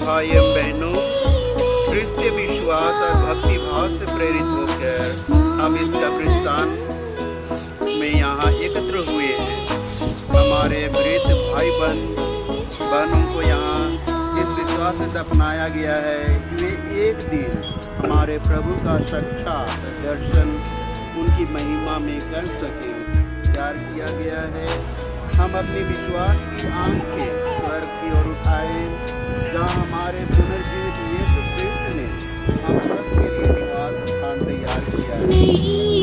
भाई एवं बहनों, क्रिस्तीय विश्वास और भक्ति भाव से प्रेरित होकर हम इस कब्रिस्तान में यहाँ एकत्र हुए हैं। हमारे वृद्ध भाई बहनों को यहाँ इस विश्वास से दफनाया गया है कि वे एक दिन हमारे प्रभु का साक्षात दर्शन उनकी महिमा में कर सकें। प्यार किया गया है। हम अपने विश्वास की आंखें स्वर्ग की ओर उठाएं, जहाँ हमारे पुनर्जीवित यीशु ख्रिस्त ने हम सबके लिए निवास स्थान तैयार किया है।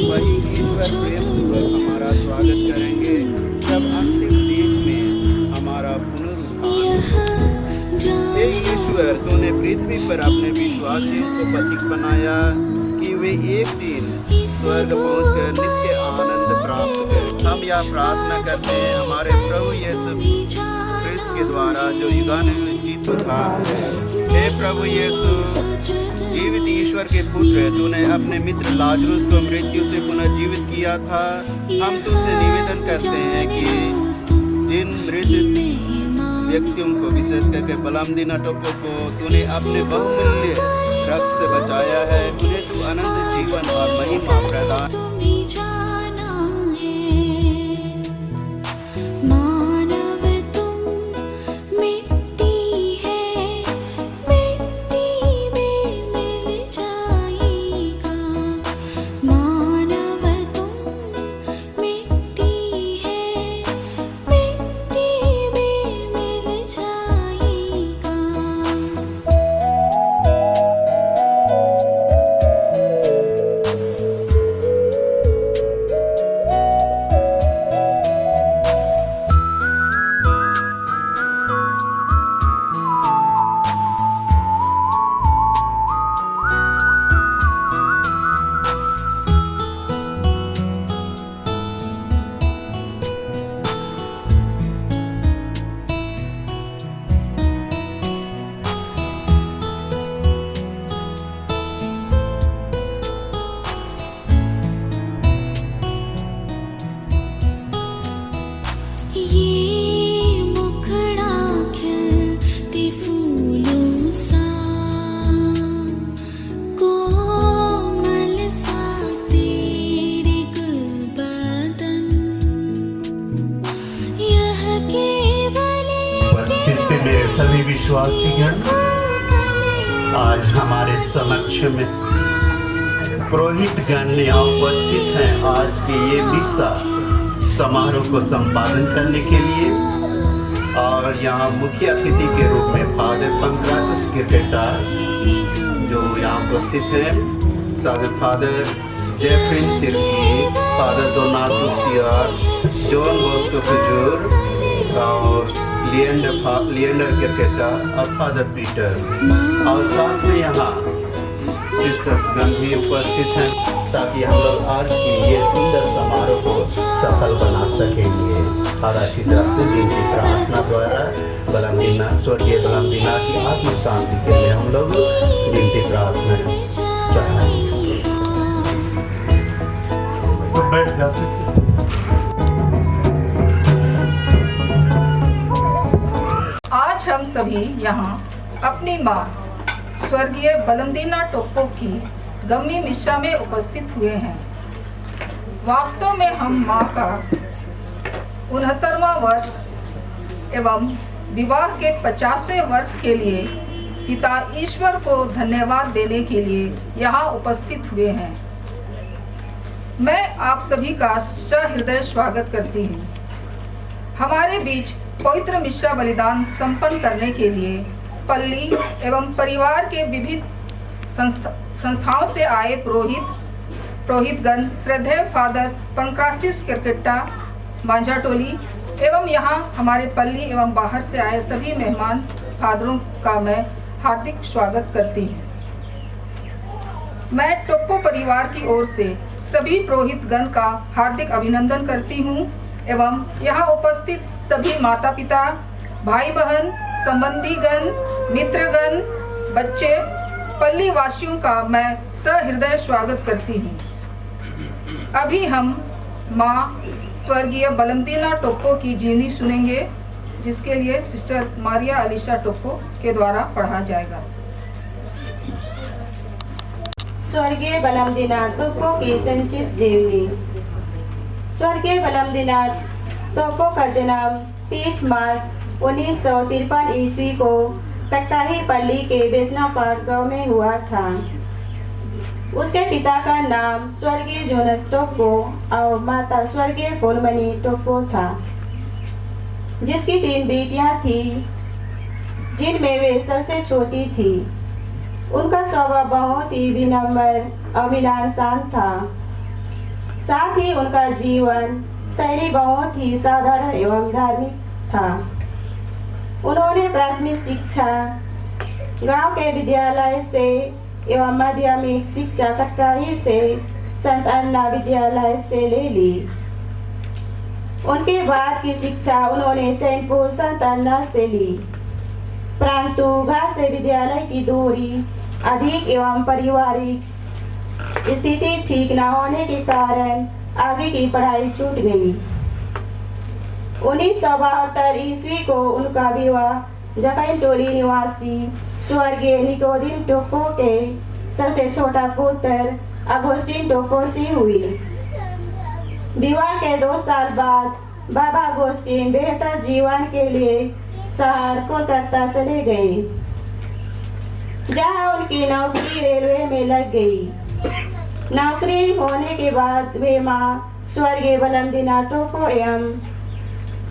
वही ईश्वर प्रेमपूर्वक हमारा स्वागत करेंगे जब अंतिम दिन में हमारा पुनरुत्थान। हे ईश्वर, तूने पृथ्वी पर अपने विश्वासियों को प्रतीक बनाया कि वे एक दिन स्वर्ग पहुंचकर नित्य आनंद प्राप्त करें। हम यह प्रार्थना करते हैं हमारे प्रभु यीशु ख्रिस्त के द्वारा जो युगानुयुग जीवित था। हे प्रभु यीशु, जीवित ईश्वर के पुत्र, तूने अपने मित्र लाजरुस को मृत्यु से पुनर्जीवित किया था। हम तुझसे निवेदन करते हैं कि जिन मृत व्यक्तियों को, विशेष करके बलमदीना टोप्पो को तूने अपने बहुमूल्य रक्त से बचाया है, उन्हें तू अनंत जीवन और महिमा प्रदान। मेरे सभी विश्वासीगण, आज हमारे समक्ष में पुरोहितगण यहाँ उपस्थित हैं आज के ये मिसा समारोह को संपादन करने के लिए। और यहाँ मुख्य अतिथि के रूप में फादर पंक्रासिस किरकेटार जो यहाँ उपस्थित हैं, father Jefferin Tirkey, father Donaldo Steer, John Bosco फजूर और लिएंडर किरकेटार और फादर पीटर। और साथ में यहाँ सिस्टर्स गण भी उपस्थित हैं ताकि हम लोग आज की ये सुंदर समारोह को सफल बना सकेंगे। और अच्छी तरह से दिन की प्रार्थना द्वारा बलमदीना, स्वर्गीय बलमदीना की आत्म शांति के लिए हम लोग दिन की प्रार्थना चढ़ाएंगे। तो बैठ जाते। आज हम सभी यहाँ अपनी माँ स्वर्गीय बलमदीना टोप्पो की गम्मी मिस्सा में उपस्थित हुए हैं। वास्तव में हम माँ का 69वां वर्ष एवं विवाह के 50वें वर्ष के लिए पिता ईश्वर को धन्यवाद देने के लिए यहाँ उपस्थित हुए हैं। मैं आप सभी का सहृदय स्वागत करती हूँ। हमारे बीच पवित्र मिस्सा बलिदान संपन्न करने के लिए पल्ली एवं परिवार के विविध संस्थाओं से आए पुरोहितगण, श्रद्धेय फादर पंक्रासिस किरकेटा मांझाटोली एवं यहाँ हमारे पल्ली एवं बाहर से आए सभी मेहमान फादरों का मैं हार्दिक स्वागत करती हूँ। मैं टोप्पो परिवार की ओर से सभी पुरोहित गण का हार्दिक अभिनंदन करती हूँ एवं यहाँ उपस्थित सभी माता पिता, भाई बहन, संबंधी गण, मित्रगण, बच्चे, पल्ली वासियों का मैं सहृदय स्वागत करती हूँ। अभी हम माँ स्वर्गीय बलमदीना टोप्पो की जीवनी सुनेंगे, जिसके लिए सिस्टर मारिया अलीशा टोप्पो के द्वारा पढ़ा जाएगा। स्वर्गीय बलमदीना टोप्पो की संक्षिप्त जीवनी। स्वर्गीय बलमदीना टोप्पो का जन्म 30 मार्च 1953 ईस्वी को कट्टाहीपल्ली के बेसनापाट गांव में हुआ था। उसके पिता का नाम स्वर्गीय जोनस टोप्पो और माता स्वर्गीय फूलमणि टोप्पो था, जिसकी 3 बेटियां थी, जिनमें वे सबसे छोटी थी। उनका स्वभाव बहुत ही विनम्र और मिलनसार था। साथ ही उनका जीवन शैली बहुत ही साधारण एवं धार्मिक था। उन्होंने प्राथमिक शिक्षा गांव के विद्यालय से एवं माध्यमिक शिक्षा कटकाही से संत अन्ना विद्यालय से ले ली। उनके बाद की शिक्षा उन्होंने चैनपुर संत अन्ना से ली, परंतु घर से विद्यालय की दूरी अधिक एवं पारिवारिक स्थिति ठीक न होने के कारण आगे की पढ़ाई छूट गई। 1972 ईस्वी को उनका विवाह जापान टोली निवासी स्वर्गीय निकोदिम टोप्पो के सबसे छोटा पुत्र अगोस्टिन टोप्पो से हुई। विवाह के 2 साल बाद बाबा अगोस्टिन बेहतर जीवन के लिए शहर कोलकाता चले गए, जहां उनकी नौकरी रेलवे में लग गई। नौकरी होने के बाद वे मां स्वर्गीय बलमदीना टोप्पो एवं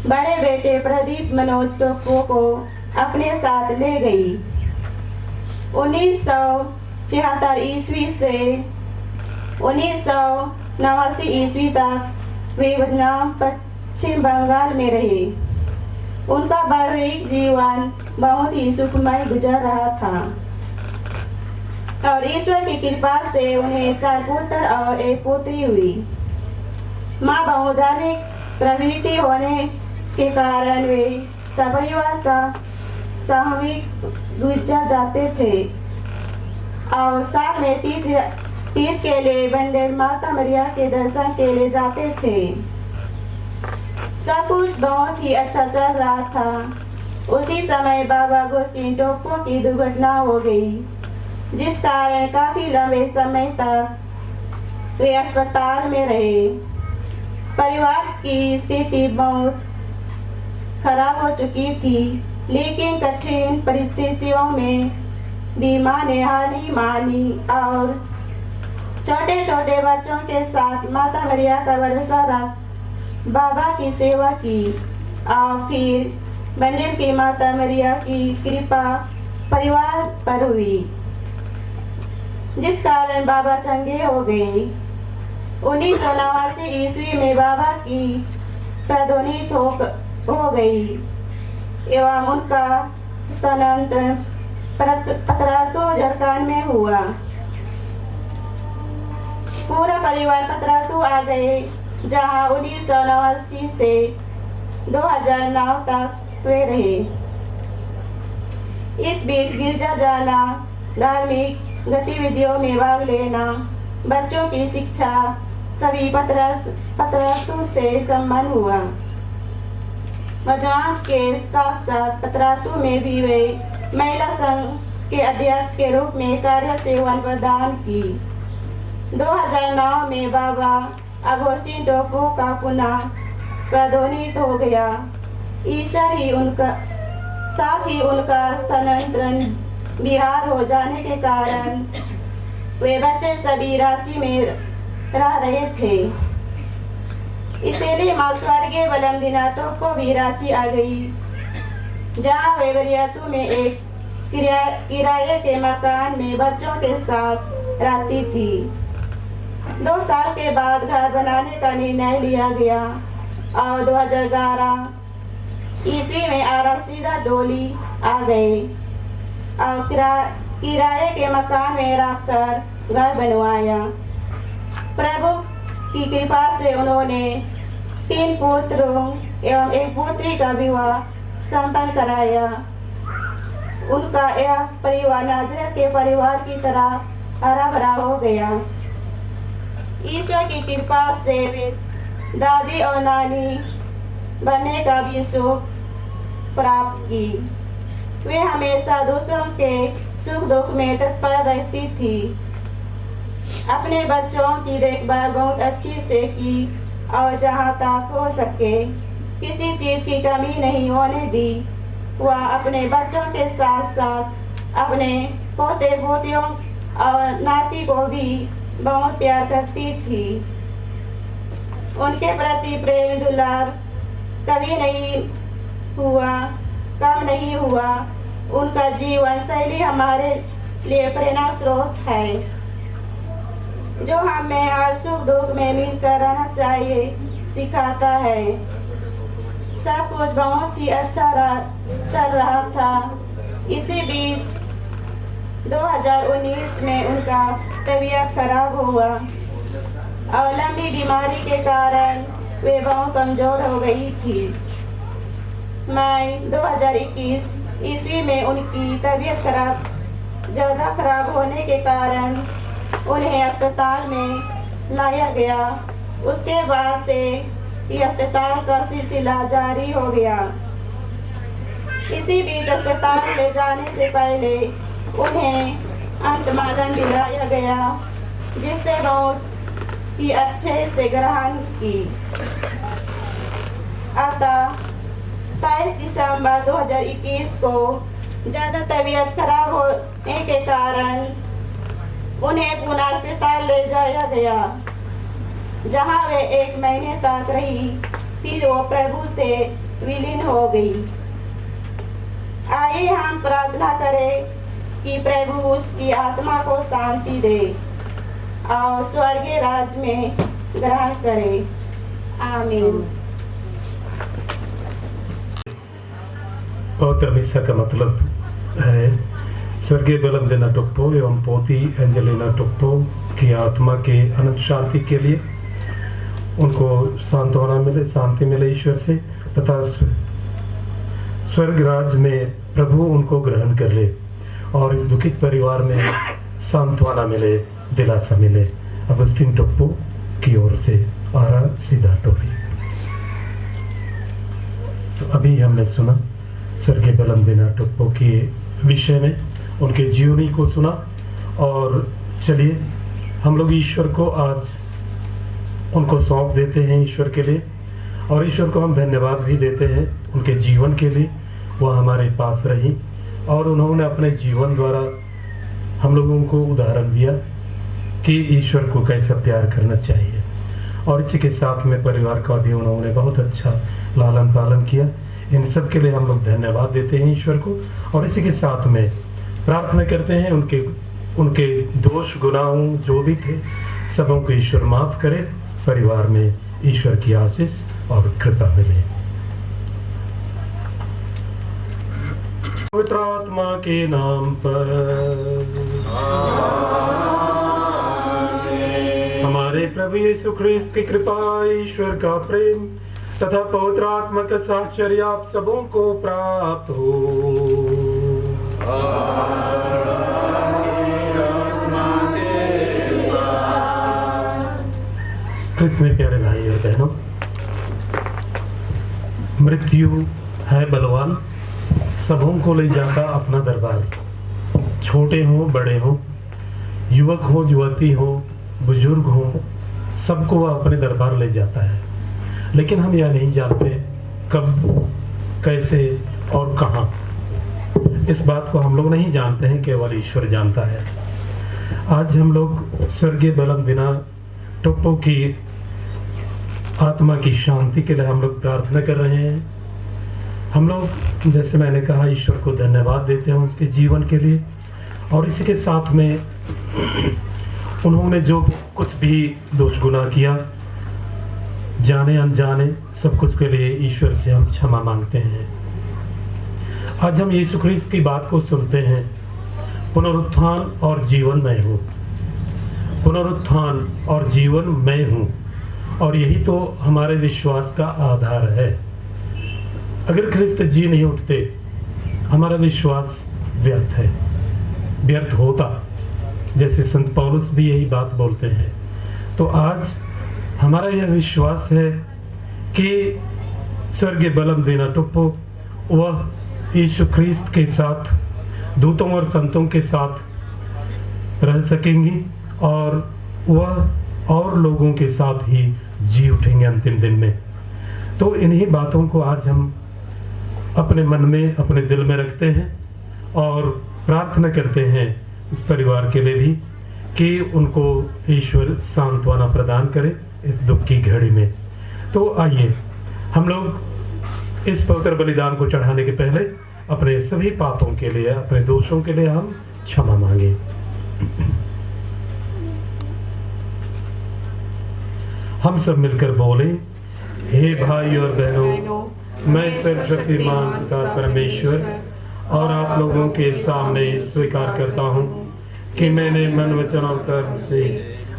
बड़े बेटे प्रदीप मनोज टोप्पो को अपने साथ ले गई। 1976 ईस्वी से 1989 ईस्वी तक वे बदनाम पश्चिम बंगाल में रहे। उनका वैवाहिक जीवन बहुत ही सुखमय गुजर रहा था और ईश्वर की कृपा से उन्हें 4 पुत्र और 1 पुत्री हुई। माँ बहुधार्मिक प्रवृत्ति होने के कारण वे सपरिवार सामूहिक गिरजा जाते थे और साल में तीर्थ के लिए बंडेल माता मरिया के दर्शन के लिए जाते थे। सब कुछ बहुत ही अच्छा चल रहा था। उसी समय बाबा अगोस्टिन टोप्पो की दुर्घटना हो गई, जिस कारण काफी लंबे समय तक वे अस्पताल में रहे। परिवार की स्थिति बहुत खराब हो चुकी थी, लेकिन कठिन परिस्थितियों में भी मां ने हार नहीं मानी और छोटे छोटे बच्चों के साथ माता मरिया का भरोसा रख बाबा की सेवा की और फिर बंडेल की माता मरिया की कृपा परिवार पर हुई, जिस कारण बाबा चंगे हो गए। 1989 ईस्वी में बाबा की प्रधोनित हो गई एवं उनका स्थानांतरण पतरातू झारखंड में हुआ। पूरा परिवार पतरातू आ गए, जहां 1989 से 2009 तक वे रहे। इस बीच गिरजा जाना, धार्मिक गतिविधियों में भाग लेना, बच्चों की शिक्षा सभी पतरातू से संपन्न हुआ। भगवान के साथ साथ पतरातू में भी वे महिला संघ के अध्यक्ष के रूप में कार्य सेवा प्रदान की। 2009 में बाबा अगोस्टिन टोप्पो का पुनः प्रधोनित हो गया। ईश्वर ही उनका साथ ही उनका स्थानांतरण बिहार हो जाने के कारण वे बच्चे सभी रांची में रह रहे थे। इसीलिए मां स्वर्गीय बलमदीना टोप्पो भी रांची आ गई, जहां वे बरियातू में एक किराए के मकान में बच्चों के साथ रहती थी। 2 साल के बाद घर बनाने का निर्णय लिया गया और 2011 ईस्वी में आरा सीधा डोली आ गए और किराए के मकान में रहकर घर बनवाया। प्रभु की कृपा से उन्होंने 3 पुत्रों एवं 1 पुत्री का विवाह संपन्न कराया। उनका यह परिवार नाजरत के परिवार की तरह हरा भरा हो गया। ईश्वर की कृपा से वे दादी और नानी बनने का भी सुख प्राप्त की। वे हमेशा दूसरों के सुख दुख में तत्पर रहती थी। अपने बच्चों की देखभाल बहुत अच्छी से की और जहाँ तक हो सके किसी चीज की कमी नहीं होने दी। वह अपने बच्चों के साथ साथ अपने पोते पोतियों और नाती को भी बहुत प्यार करती थी। उनके प्रति प्रेम दुलार कभी नहीं हुआ, कम नहीं हुआ। उनका जीवन शैली हमारे लिए प्रेरणा स्रोत है, जो हमें हर सुख दुख में मिलकर रहना चाहिए सिखाता है। सब कुछ बहुत ही अच्छा चल रहा था। इसी बीच 2019 में उनका तबीयत खराब हुआ और लंबी बीमारी के कारण वे बहुत कमजोर हो गई थी। मई 2021 ईस्वी में उनकी तबीयत ज़्यादा खराब होने के कारण उन्हें अस्पताल में लाया गया। उसके बाद से ये अस्पताल का सिलसिला जारी हो गया। इसी बीच अस्पताल ले जाने से पहले उन्हें अंतमादन दिलाया गया, जिससे बहुत ही अच्छे से ग्रहण की। अतः 23 दिसंबर 2021 को ज़्यादा तबीयत खराब होने के कारण उन्हें पुनः अस्पताल ले जाया गया, जहां वे 1 महीने तक रही। फिर वो प्रभु से विलीन हो गई। आइए हम प्रार्थना करें कि प्रभु उसकी आत्मा को शांति दे और स्वर्गीय राज्य में ग्रहण करे। आमीन। पवित्र मिस्सा का मतलब है स्वर्गीय बलम देना टोप्पो एवं पोती एंजेलिना टोप्पो की आत्मा के अनंत शांति के लिए उनको सांत्वना मिले, शांति मिले ईश्वर से, तथा स्वर्ग राज में प्रभु उनको ग्रहण कर ले और इस दुखित परिवार में सांत्वना मिले, दिलासा मिले। अगस्टिन टोप्पो की ओर से आरा सीधा टोली। तो अभी हमने सुना स्वर्गीय बलम देना टोप्पो के विषय में, उनके जीवनी को सुना। और चलिए हम लोग ईश्वर को आज उनको सौंप देते हैं ईश्वर के लिए, और ईश्वर को हम धन्यवाद भी देते हैं उनके जीवन के लिए। वह हमारे पास रही और उन्होंने अपने जीवन द्वारा हम लोगों को उदाहरण दिया कि ईश्वर को कैसा प्यार करना चाहिए। और इसी के साथ में परिवार का भी उन्होंने बहुत अच्छा लालन पालन किया। इन सब के लिए हम लोग धन्यवाद देते हैं ईश्वर को। और इसी के साथ में प्रार्थना करते हैं उनके दोष गुनाहों जो भी थे सबों को ईश्वर माफ करे, परिवार में ईश्वर की आशीष और कृपा मिले। पवित्र आत्मा के नाम पर हमारे प्रभु यीशु ख्रिस्त की कृपा, ईश्वर का प्रेम तथा पवित्र आत्मा का साक्षर्य आप सबों को प्राप्त हो। ख्रिस्त में प्यारे भाई और बहनों, मृत्यु है बलवान, सबों को ले जाता अपना दरबार। छोटे हो बड़े हो, युवक हो युवती हो, बुजुर्ग हो, सबको वह अपने दरबार ले जाता है। लेकिन हम यह नहीं जानते कब, कैसे और कहाँ। इस बात को हम लोग नहीं जानते हैं, केवल ईश्वर जानता है। आज हम लोग स्वर्गीय बलम देना टोप्पो की आत्मा की शांति के लिए हम लोग प्रार्थना कर रहे हैं। हम लोग, जैसे मैंने कहा, ईश्वर को धन्यवाद देते हैं उसके जीवन के लिए। और इसी के साथ में उन्होंने जो कुछ भी दोष गुनाह किया, जाने अनजाने, सब कुछ के लिए ईश्वर से हम क्षमा मांगते हैं। आज हम यीशु ख्रिस्त की बात को सुनते हैं, पुनरुत्थान और जीवन मैं हूँ। पुनरुत्थान और जीवन मैं हूँ। और यही तो हमारे विश्वास का आधार है। अगर ख्रिस्त जी नहीं उठते, हमारा विश्वास व्यर्थ है, व्यर्थ होता, जैसे संत पौलुस भी यही बात बोलते हैं। तो आज हमारा यह विश्वास है कि स्वर्गीय बलम दीना टुप्पो वह यीशु ख्रिस्त के साथ दूतों और संतों के साथ रह सकेंगी और वह और लोगों के साथ ही जी उठेंगे अंतिम दिन में। तो इन्हीं बातों को आज हम अपने मन में, अपने दिल में रखते हैं और प्रार्थना करते हैं इस परिवार के लिए भी कि उनको ईश्वर सांत्वना प्रदान करे इस दुख की घड़ी में। तो आइए हम लोग इस पवित्र बलिदान को चढ़ाने के पहले अपने सभी पापों के लिए, अपने दोषों के लिए हम क्षमा मांगे। हम सब मिलकर बोले, हे भाई और बहनों, मैं सर्वशक्तिमान पिता परमेश्वर और आप लोगों के सामने स्वीकार करता हूँ कि मैंने मन, वचन और कर्म से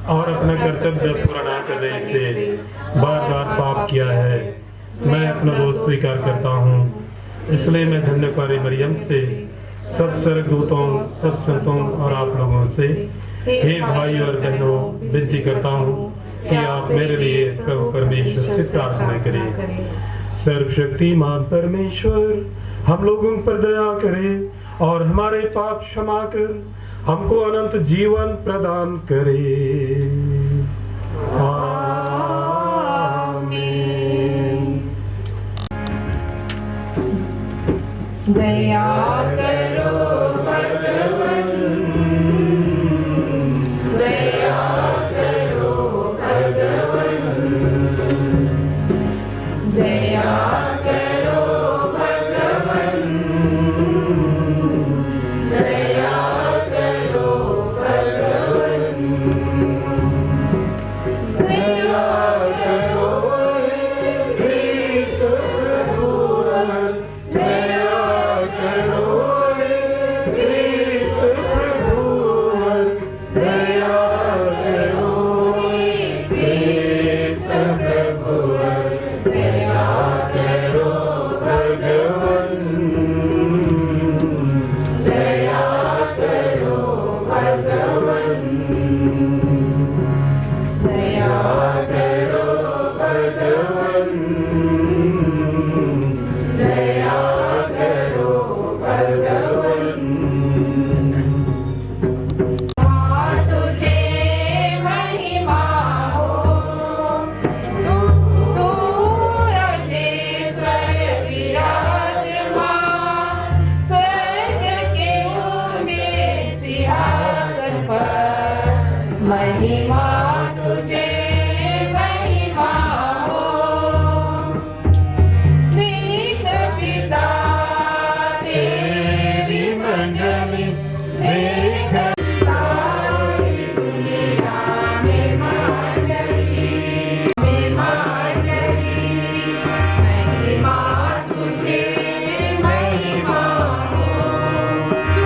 और अपना कर्तव्य पूरा न करने से बार बार पाप किया है। मैं अपना दोष स्वीकार करता हूँ। इसलिए मैं धन्यवादी मरियम से, सब स्वर्गदूतों, सब संतों और आप लोगों से, हे भाई और बहनों, विनती करता हूँ कि आप मेरे लिए प्रभु परमेश्वर से प्रार्थना करें। सर्वशक्तिमान परमेश्वर हम लोगों पर दया करे और हमारे पाप क्षमा कर हमको अनंत जीवन प्रदान करे। आमीन। दया करो भगवान, दया करो भगवान, दया करो भगवान, दया करो भगवान, दया करो क्रिस्त प्रभु, दया करो क्रिस्त प्रभु, दया करो क्रिस्त प्रभु, दया करो भगवान, दया करो भगवान, दया करो भगवान, दया करो भगवान। तुझे महिमा हो, तू राजेश्वर विराजमान, स्वर्ग के ऊंचे सिंहासन पर। महिमा तुझे महिमा हो, दीन पिता तेरी मंडली, देख सारी दुनिया में मंडली, महिमा तुझे महिमा हो,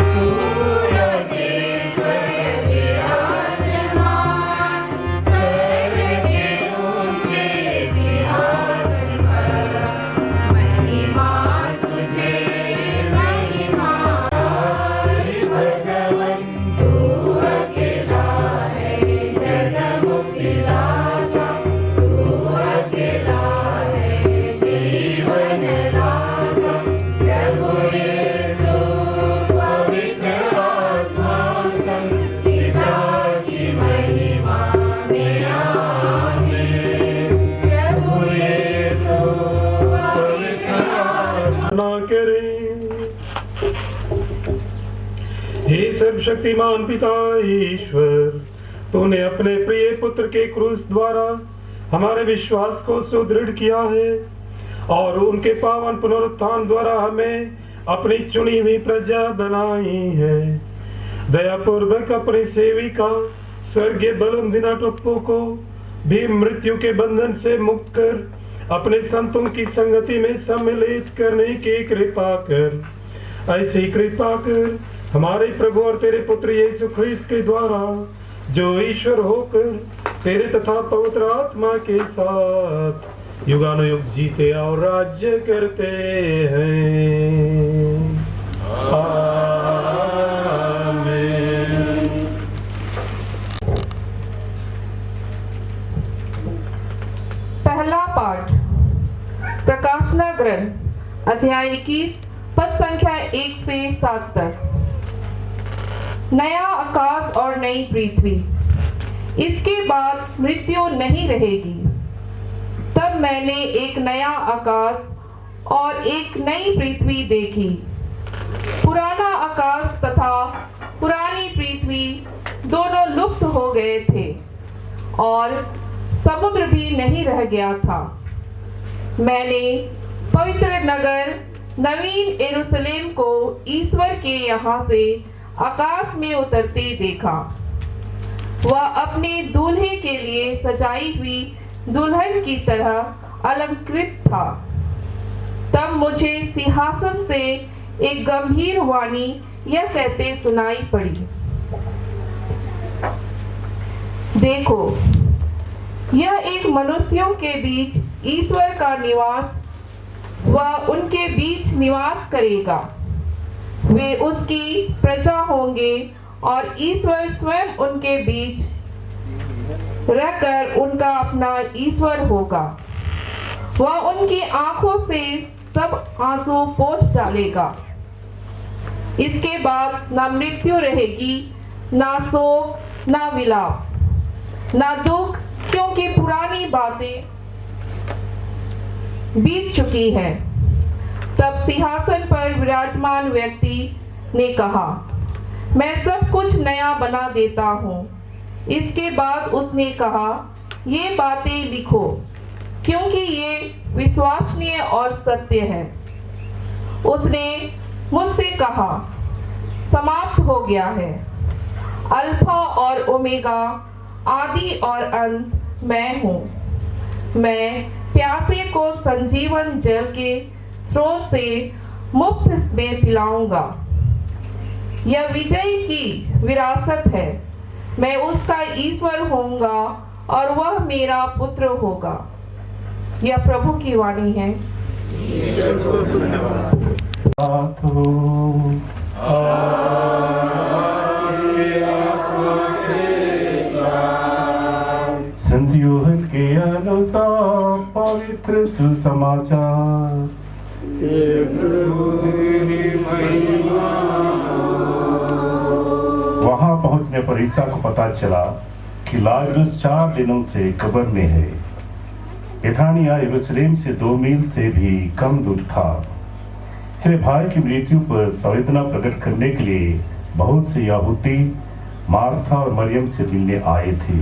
तू राजेश्वर विराजमान, स्वर्ग के ऊंचे सिंहासन पर। महिमा तुझे महिमा, भगवान तू अकेला है जग मुक्तिदाता, तू अकेला है जीवन दाता। प्रभु यीशु पवित्र आत्मा संग पिता की महिमा में आमीन। प्रभु यीशु पवित्र आत्मा ना करें। हे सर्वशक्तिमान पिता ईश्वर, तूने अपने प्रिय पुत्र के क्रूस द्वारा हमारे विश्वास को सुदृढ़ किया है और उनके पावन पुनरुत्थान द्वारा हमें अपनी चुनी हुई प्रजा बनाई है। दयापूर्वक अपनी सेविका स्वर्गीय बलम दीना टुप्पो को भी मृत्यु के बंधन से मुक्त कर अपने संतों की संगति में सम्मिलित करने की कृपा कर। ऐसी कृपा कर हमारे प्रभु और तेरे पुत्र यीशु ख्रिस्त के द्वारा, जो ईश्वर होकर तेरे तथा पवित्र आत्मा के साथ युगानुयुग जीते और राज्य करते हैं। आमीन। पहला पाठ प्रकाशना ग्रंथ अध्याय 21 पद संख्या 1 से 7 तक। नया आकाश और नई पृथ्वी, इसके बाद मृत्यु नहीं रहेगी। तब मैंने एक नया आकाश और एक नई पृथ्वी देखी। पुराना आकाश तथा पुरानी पृथ्वी दोनों लुप्त हो गए थे और समुद्र भी नहीं रह गया था। मैंने पवित्र नगर नवीन यरूशलेम को ईश्वर के यहाँ से आकाश में उतरते देखा। वह अपने दूल्हे के लिए सजाई हुई दुल्हन की तरह अलंकृत था। तब मुझे सिंहासन से एक गंभीर वाणी यह कहते सुनाई पड़ी, देखो, यह एक मनुष्यों के बीच ईश्वर का निवास, वह उनके बीच निवास करेगा। वे उसकी प्रजा होंगे और ईश्वर स्वयं उनके बीच रहकर उनका अपना ईश्वर होगा। वह उनकी आंखों से सब आंसू पोंछ डालेगा। इसके बाद ना मृत्यु रहेगी, ना शोक, ना विलाप, ना दुख, क्योंकि पुरानी बातें बीत चुकी हैं। तब सिंहासन पर विराजमान व्यक्ति ने कहा, मैं सब कुछ नया बना देता हूँ। इसके बाद उसने कहा, ये बातें लिखो, क्योंकि ये विश्वसनीय और सत्य है। उसने मुझसे कहा, समाप्त हो गया है। अल्फा और ओमेगा, आदि और अंत मैं हूँ। मैं प्यासे को संजीवन जल के स्रोत से मुफ्त में पिलाऊंगा। यह विजय की विरासत है। मैं उसका ईश्वर होऊंगा और वह मेरा पुत्र होगा। यह प्रभु की वाणी है। संत यूहन्ना के अनुसार पवित्र सुसमाचार। वहां पहुंचने पर ईसा को पता चला कि लाजरस 4 दिनों से कब्र में है। बेथानिया यरूशलेम से 2 मील से भी कम दूर था। से भाई की मृत्यु पर संवेदना प्रकट करने के लिए बहुत से यहूदी मार्था और मरियम से मिलने आए थे।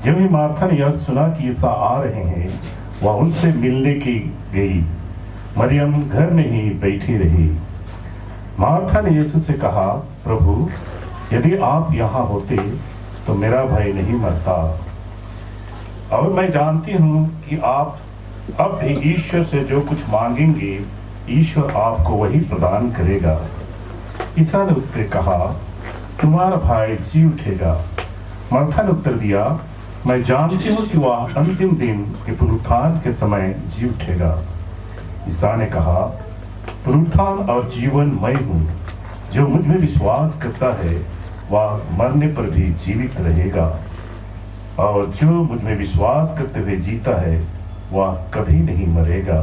जब ही मार्था ने यह सुना कि ईसा आ रहे हैं, वह उनसे मिलने की गई। मरियम घर में ही बैठी रही। मार्था ने यीशु से कहा, प्रभु, यदि आप यहाँ होते तो मेरा भाई नहीं मरता। और मैं जानती हूँ कि आप अब भी ईश्वर से जो कुछ मांगेंगे, ईश्वर आपको वही प्रदान करेगा। ईसा ने उससे कहा, तुम्हारा भाई जी उठेगा। मार्था ने उत्तर दिया, मैं जानती हूँ कि वह अंतिम दिन के पुनरुत्थान के समय जी उठेगा। ईसा ने कहा, पुनरुत्थान और जीवन मैं हूँ। जो मुझ में विश्वास करता है वह मरने पर भी जीवित रहेगा, और जो मुझ में विश्वास करते हुए जीता है वह कभी नहीं मरेगा।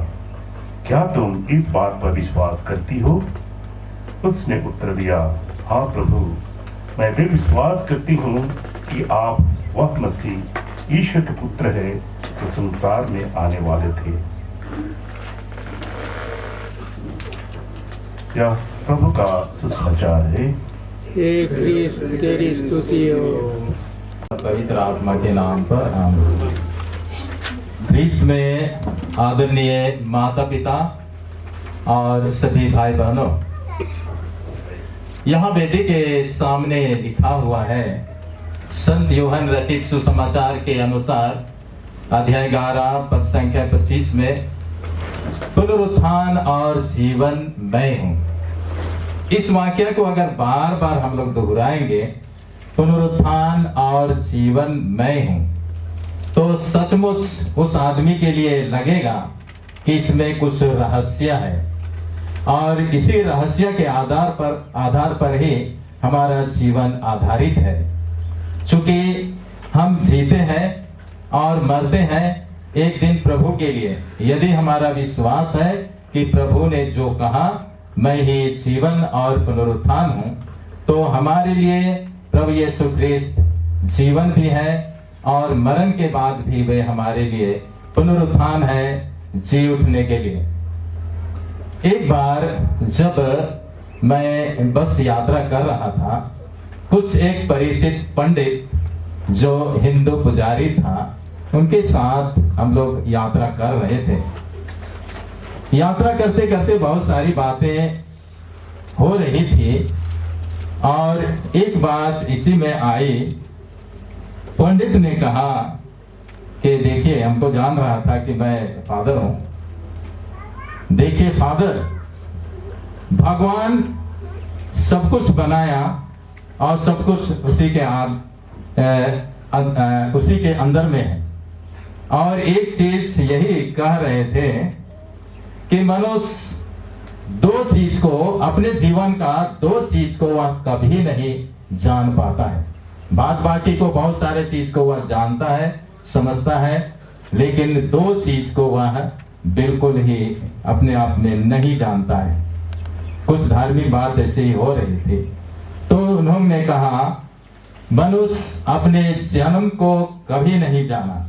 क्या तुम इस बात पर विश्वास करती हो? उसने उत्तर दिया, हाँ प्रभु, मैं भी विश्वास करती हूँ कि आप वह मसीह ईश्वर के पुत्र है जो संसार में आने वाले थे। यह प्रभु का सुसमाचार है। हे क्रिस्त, तेरी स्तुति हो। पवित्र आत्मा के नाम पर आमीन। क्रिस्त में आदरणीय माता पिता और सभी भाई बहनों, यहाँ वेदी के सामने लिखा हुआ है, संत यूहन्ना रचित सुसमाचार के अनुसार अध्याय 11 पद संख्या 25 में, पुनरुत्थान और जीवन मैं हूं। इस वाक्य को अगर बार बार हम लोग दोहराएंगे पुनरुत्थान और जीवन मैं हूं, तो सचमुच उस आदमी के लिए लगेगा कि इसमें कुछ रहस्य है, और इसी रहस्य के आधार पर ही हमारा जीवन आधारित है। चूंकि हम जीते हैं और मरते हैं एक दिन प्रभु के लिए। यदि हमारा विश्वास है कि प्रभु ने जो कहा, मैं ही जीवन और पुनरुत्थान हूं, तो हमारे लिए प्रभु यीशु ख्रिस्त जीवन भी है और मरण के बाद भी वे हमारे लिए पुनरुत्थान है, जी उठने के लिए। एक बार जब मैं बस यात्रा कर रहा था, कुछ एक परिचित पंडित जो हिंदू पुजारी था, उनके साथ हम लोग यात्रा कर रहे थे। यात्रा करते करते बहुत सारी बातें हो रही थी, और एक बात इसी में आई। पंडित ने कहा कि देखिए, हमको जान रहा था कि मैं फादर हूं। देखिए फादर, भगवान सब कुछ बनाया और सब कुछ उसी के अंदर में है, और एक चीज यही कह रहे थे कि मनुष्य अपने जीवन का दो चीज को वह कभी नहीं जान पाता है। बाकी को बहुत सारे चीज को वह जानता है, समझता है, लेकिन दो चीज को वह बिल्कुल ही अपने आप में नहीं जानता है। कुछ धार्मिक बात ऐसे ही हो रही थी, तो उन्होंने कहा मनुष्य अपने जन्म को कभी नहीं जाना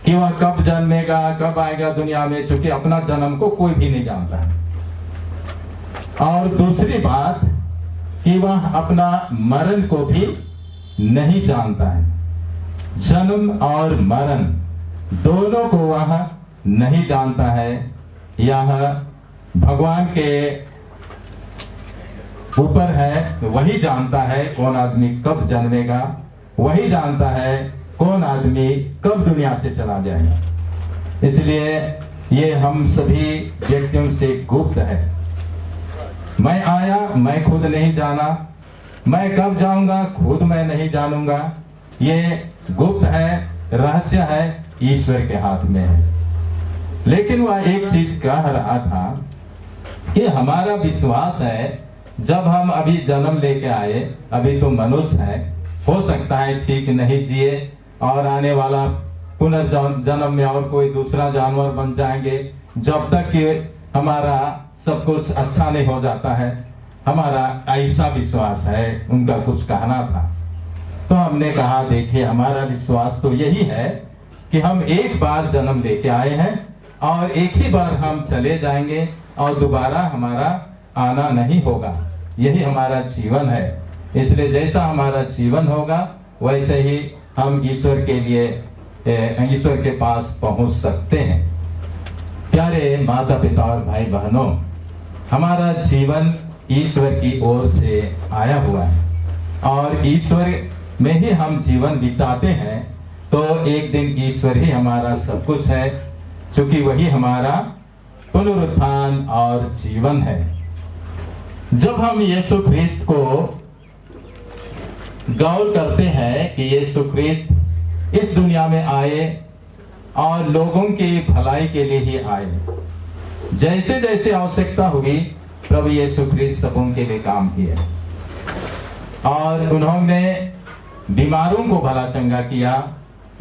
कि वह कब जन्मेगा, कब आएगा दुनिया में, चूंकि अपना जन्म को कोई भी नहीं जानता है। और दूसरी बात कि वह अपना मरण को भी नहीं जानता है। जन्म और मरण दोनों को वह नहीं जानता है। यह भगवान के ऊपर है, वही जानता है कौन आदमी कब जन्मेगा, वही जानता है कौन आदमी कब दुनिया से चला जाएगा। इसलिए ये हम सभी व्यक्तियों से गुप्त है। मैं आया, मैं खुद नहीं जाना, मैं कब जाऊंगा खुद मैं नहीं जानूंगा। ये गुप्त है, रहस्य है, ईश्वर के हाथ में है। लेकिन वह एक चीज कह रहा था कि हमारा विश्वास है, जब हम अभी जन्म लेके आए, अभी तो मनुष्य है, हो सकता है ठीक नहीं जिए और आने वाला पुनर्जन्म में और कोई दूसरा जानवर बन जाएंगे, जब तक कि हमारा सब कुछ अच्छा नहीं हो जाता है। हमारा ऐसा विश्वास है, उनका कुछ कहना था। तो हमने कहा देखिए, हमारा विश्वास तो यही है कि हम एक बार जन्म लेके आए हैं और एक ही बार हम चले जाएंगे और दोबारा हमारा आना नहीं होगा। यही हमारा जीवन है। इसलिए जैसा हमारा जीवन होगा वैसे ही हम ईश्वर के पास पहुंच सकते हैं। प्यारे माता पिता और भाई बहनों, हमारा जीवन ईश्वर की ओर से आया हुआ है और ईश्वर में ही हम जीवन बिताते हैं। तो एक दिन ईश्वर ही हमारा सब कुछ है, क्योंकि वही हमारा पुनरुत्थान और जीवन है। जब हम यीशु ख्रिस्त को गौर करते हैं कि यीशु ख्रिस्त इस दुनिया में आए और लोगों की भलाई के लिए ही आए, जैसे जैसे आवश्यकता हुई प्रभु यीशु ख्रिस्त सबों के लिए काम किया और उन्होंने बीमारों को भला चंगा किया,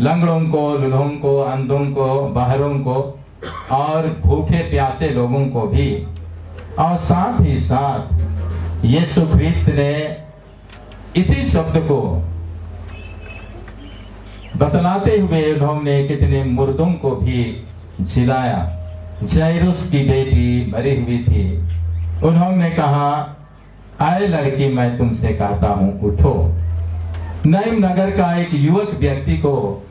लंगड़ों को, लूल्हों को, अंधों को, बहरों को और भूखे प्यासे लोगों को भी। और साथ ही साथ यीशु ख्रिस्त ने इसी शब्द को बतलाते हुए उन्होंने कितने मुर्दों को भी जिलाया। जायरुस की बेटी मरी हुई थी, उन्होंने कहा, आए लड़की, मैं तुमसे कहता हूं उठो। नईम नगर का एक युवक व्यक्ति को,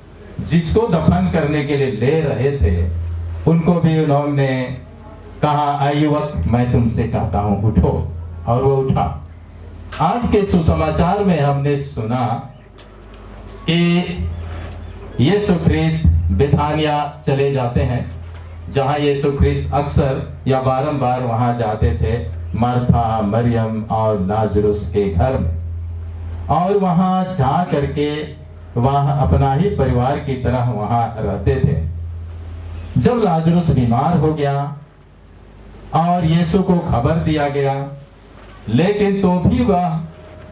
जिसको दफन करने के लिए ले रहे थे, उनको भी उन्होंने कहा, आए युवक, मैं तुमसे कहता हूं उठो, और वो उठा। आज के सुसमाचार में हमने सुना कि यीशु ख्रिस्त बेथानिया चले जाते हैं, जहां यीशु ख्रिस्त अक्सर या बारंबार वहां जाते थे, मार्था, मरियम और लाजरुस के घर में। और वहां जा करके वहां अपना ही परिवार की तरह वहां रहते थे। जब लाजरुस बीमार हो गया और यीशु को खबर दिया गया, लेकिन तो भी वह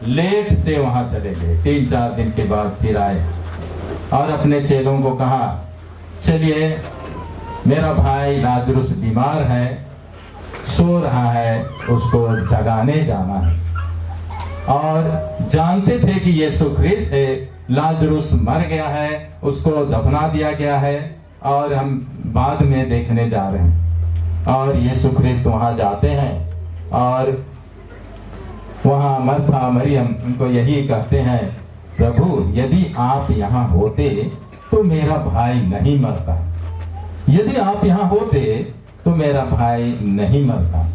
लेट से वहां चले गए। 3-4 दिन के बाद फिर आए और अपने चेलों को कहा, चलिए मेरा भाई लाजरुस बीमार है, सो रहा है, उसको जगाने जाना है। और जानते थे कि यीशु ख्रिस्त है, लाजरुस मर गया है, उसको दफना दिया गया है और हम बाद में देखने जा रहे हैं। और यीशु ख्रिस्त वहां जाते हैं और वहां मरथा मरियम उनको यही कहते हैं, प्रभु यदि आप यहाँ होते तो मेरा भाई नहीं मरता, यदि आप यहाँ होते तो मेरा भाई नहीं मरता,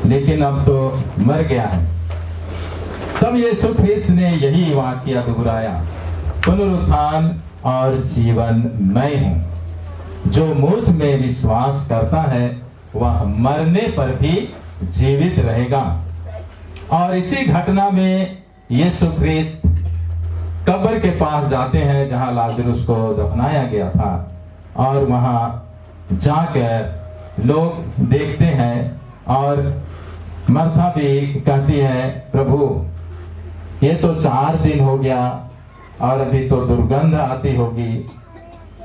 लेकिन अब तो मर गया है। तब यीशु ख्रिस्त ने यही वाक्य दोहराया, पुनरुत्थान और जीवन मैं हूं, जो मुझ में विश्वास करता है वह मरने पर भी जीवित रहेगा। और इसी घटना में यीशु ख्रिस्त कब्र के पास जाते हैं जहां लाजरुस को दफनाया गया था, और वहां जाकर लोग देखते हैं और मरथा भी कहती है, प्रभु ये तो 4 दिन हो गया और अभी तो दुर्गंध आती होगी।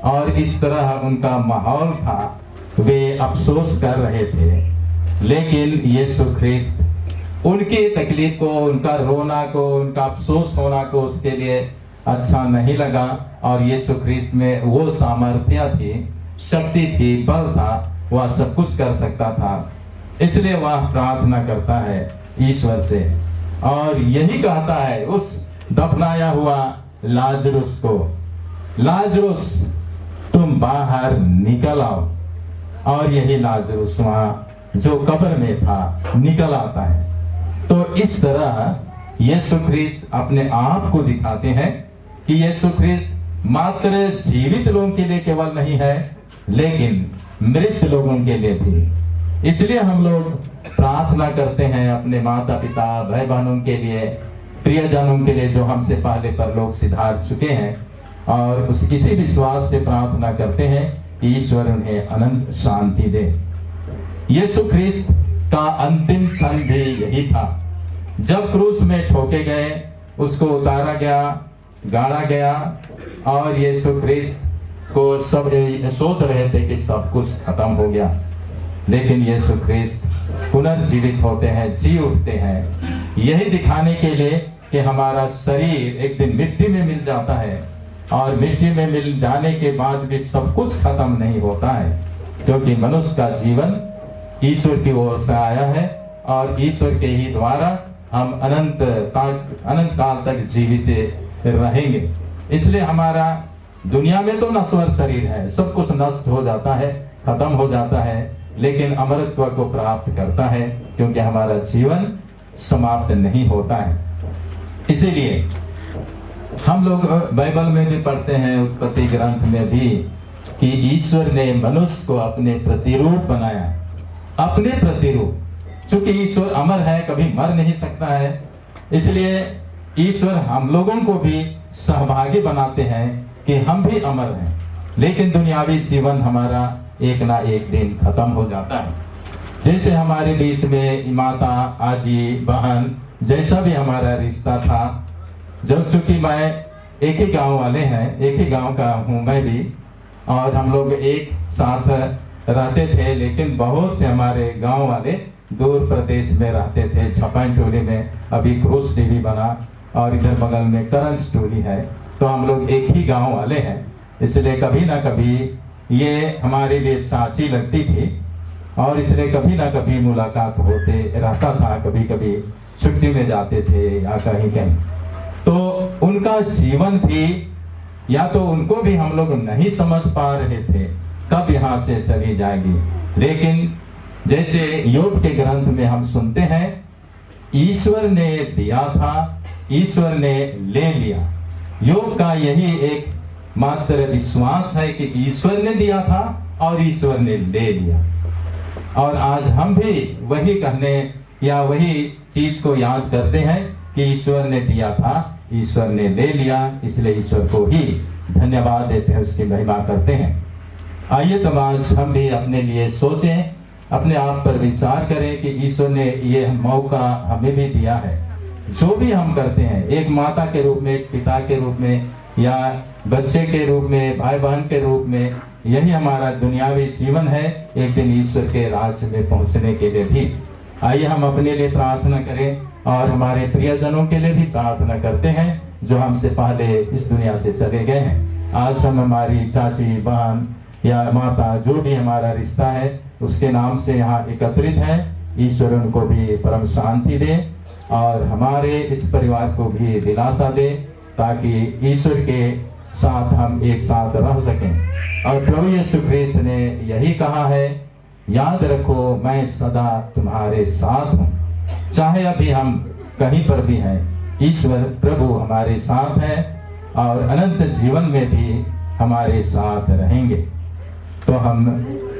और इस तरह उनका माहौल था, वे अफसोस कर रहे थे। लेकिन यीशु ख्रिस्त उनकी तकलीफ को, उनका रोना को, उनका अफसोस होना को उसके लिए अच्छा नहीं लगा। और यीशु ख्रिस्त में वो सामर्थ्य थी, शक्ति थी, बल था, वह सब कुछ कर सकता था। इसलिए वह प्रार्थना करता है ईश्वर से और यही कहता है उस दफनाया हुआ लाजरुस को, लाजरुस तुम बाहर निकल आओ। और यही लाजरुस वहां जो कब्र में था निकल आता है। तो इस तरह यीशु ख्रिस्त अपने आप को दिखाते हैं कि यीशु ख्रिस्त मात्र जीवित लोगों के लिए केवल नहीं है, लेकिन मृत लोगों के लिए भी। इसलिए हम लोग प्रार्थना करते हैं अपने माता पिता, भाई बहनों के लिए, प्रियजनों के लिए जो हमसे पहले परलोक सिधार चुके हैं, और उस इसी विश्वास से प्रार्थना करते हैं कि ईश्वर उन्हें अनंत शांति दे। यीशु ख्रिस्त का अंतिम क्षण भी यही था। जब क्रूस में ठोके गए, उसको उतारा गया, गाड़ा गया, और यीशु ख्रिस्त को सब सोच रहे थे कि सब कुछ खत्म हो गया, लेकिन यीशु ख्रिस्त पुनर्जीवित होते हैं, जी उठते हैं, यही दिखाने के लिए कि हमारा शरीर एक दिन मिट्टी में मिल जाता है, और मिट्टी में मिल जाने के बाद भी सब कुछ खत्म नहीं होता है, क्योंकि मनुष्य का जीवन ईश्वर की ओर से आया है और ईश्वर के ही द्वारा हम अनंत काल तक जीवित रहेंगे। इसलिए हमारा दुनिया में तो नश्वर शरीर है, सब कुछ नष्ट हो जाता है, खत्म हो जाता है, लेकिन अमरत्व को प्राप्त करता है, क्योंकि हमारा जीवन समाप्त नहीं होता है। इसीलिए हम लोग बाइबल में भी पढ़ते हैं, उत्पत्ति ग्रंथ में भी, कि ईश्वर ने मनुष्य को अपने प्रतिरूप बनाया, अपने प्रतिरूप। चूंकि ईश्वर अमर है, कभी मर नहीं सकता है, इसलिए ईश्वर हम लोगों को भी सहभागी बनाते हैं कि हम भी अमर हैं। लेकिन दुनियावी जीवन हमारा एक ना एक दिन खत्म हो जाता है। जैसे हमारे बीच में माता, आजी, बहन, जैसा भी हमारा रिश्ता था, जब चूंकि मैं एक ही गांव वाले हैं, एक ही गांव का हूं मैं भी, और हम लोग एक साथ रहते थे, लेकिन बहुत से हमारे गांव वाले दूर प्रदेश में रहते थे। छपाइन टोली में अभी क्रूस टीवी बना, और इधर बगल में करंस टोली है, तो हम लोग एक ही गांव वाले हैं। इसलिए कभी ना कभी ये हमारे लिए चाची लगती थी, और इसलिए कभी ना कभी मुलाकात होते रहता था। कभी कभी छुट्टी में जाते थे या कहीं कहीं, तो उनका जीवन भी, या तो उनको भी हम लोग नहीं समझ पा रहे थे कब यहाँ से चली जाएगी। लेकिन जैसे योग के ग्रंथ में हम सुनते हैं, ईश्वर ने दिया था, ईश्वर ने ले लिया। योग का यही एक मात्र विश्वास है कि ईश्वर ने दिया था और ईश्वर ने ले लिया। और आज हम भी वही कहने या वही चीज को याद करते हैं कि ईश्वर ने दिया था, ईश्वर ने ले लिया, इसलिए ईश्वर को ही धन्यवाद देते हैं, उसकी महिमा करते हैं। आइए तब आज हम भी अपने लिए सोचें, अपने आप पर विचार करें कि ईश्वर ने ये मौका हमें भी दिया है। जो भी हम करते हैं, एक माता के रूप में, एक पिता के रूप में, या बच्चे के रूप में, भाई बहन के रूप में, यही हमारा दुनियावी जीवन है एक दिन ईश्वर के राज्य में पहुंचने के लिए भी। आइए हम अपने लिए प्रार्थना करें और हमारे प्रियजनों के लिए भी प्रार्थना करते हैं जो हमसे पहले इस दुनिया से चले गए हैं। आज हम हमारी चाची, बहन या माता, जो भी हमारा रिश्ता है, उसके नाम से यहाँ एकत्रित है। ईश्वर उनको भी परम शांति दे और हमारे इस परिवार को भी दिलासा दे, ताकि ईश्वर के साथ हम एक साथ रह सकें। और प्रभु यीशु ख्रीस्त ने यही कहा है, याद रखो मैं सदा तुम्हारे साथ हूँ। चाहे अभी हम कहीं पर भी हैं, ईश्वर प्रभु हमारे साथ है और अनंत जीवन में भी हमारे साथ रहेंगे। तो हम